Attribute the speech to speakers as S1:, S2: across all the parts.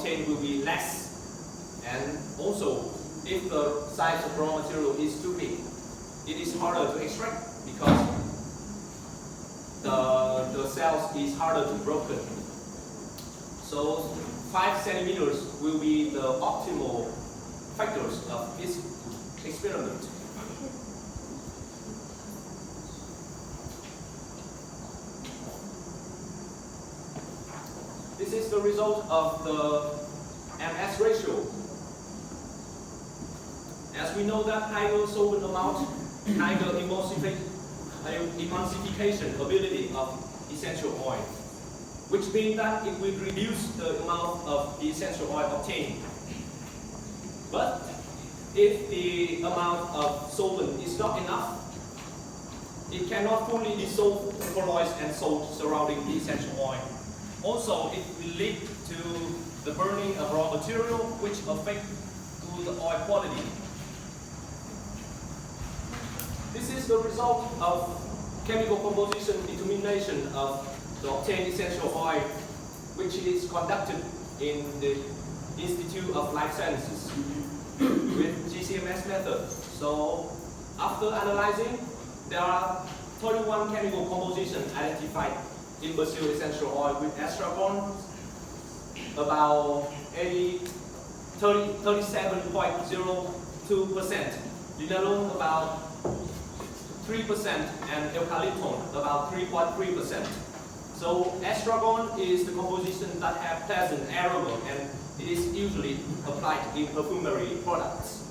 S1: obtained will be less. And also, if the size of raw material is too big, it is harder to extract because the cells is harder to broken. So 5 centimeters will be the optimal factors of this experiment. This is the result of the MS ratio. As we know that higher solvent amount, higher emulsification ability of essential oil, which means that it will reduce the amount of the essential oil obtained. But if the amount of solvent is not enough, it cannot fully dissolve the colloids and salts surrounding the essential oil. Also, it will lead to the burning of raw material, which affects the oil quality. This is the result of chemical composition determination of the obtained essential oil, which is conducted in the Institute of Life Sciences with GCMS method. So, after analyzing, there are 31 chemical compositions identified in Brazil essential oil with estragon about 37.02%, linalool about 3%, and eucalyptone about 3.3%. So estragon is the composition that have pleasant aroma and it is usually applied in perfumery products.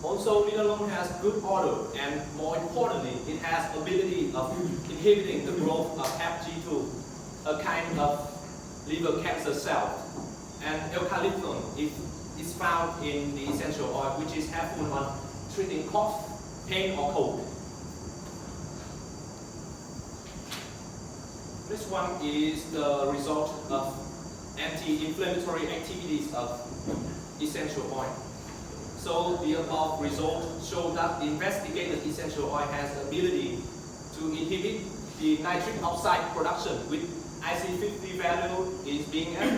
S1: Also, linalool has good odor and more importantly, it has ability of inhibiting the growth of FG2, a kind of liver cancer cell. And eucalyptone is found in the essential oil, which is helpful on treating cough, pain, or cold. This one is the result of anti-inflammatory activities of essential oil. So the above result show that the investigated essential oil has the ability to inhibit the nitric oxide production with IC50 value is being at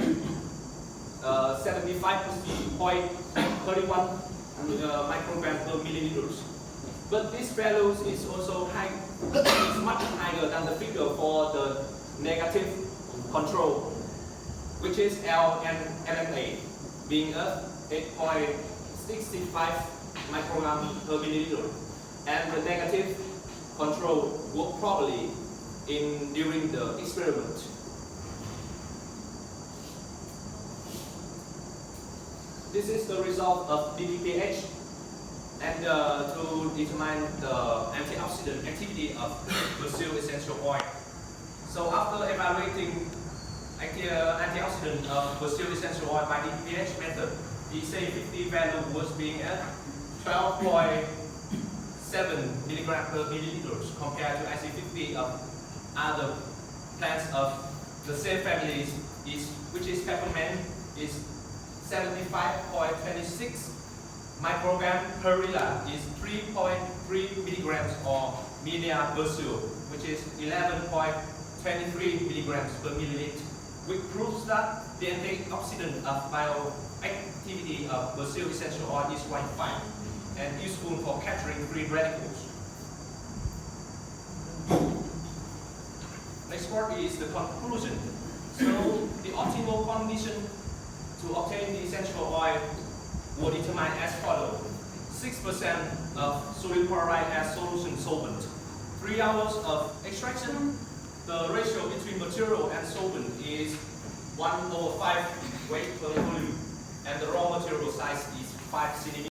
S1: 75.31 microgram per milliliters. But this value is also high, is much higher than the figure for the negative control, which is LNMA, being at 8.65 microgram per milliliter, and the negative control worked properly during the experiment. This is the result of DDPH, and to determine the antioxidant activity of Brazil essential oil. So after evaluating antioxidant of Brazil essential oil by DDPH method, the C50 value was being at 12.7 milligram per milliliters compared to IC50 of other plants of the same family, which is peppermint, is 75.26 microgram per liter, is 3.3 milligrams, or Minia Brazil, which is 11.23 milligrams per milliliter, which proves that the antioxidant of bioactivity of Brazil essential oil is quite fine and useful for capturing free radicals. Next part is the conclusion. So the optimal condition to obtain the essential oil were determined as follows: 6% of sodium chloride as solution solvent, 3 hours of extraction. The ratio between material and solvent is 1/5 weight per volume, and the raw material size is 5 centimeters.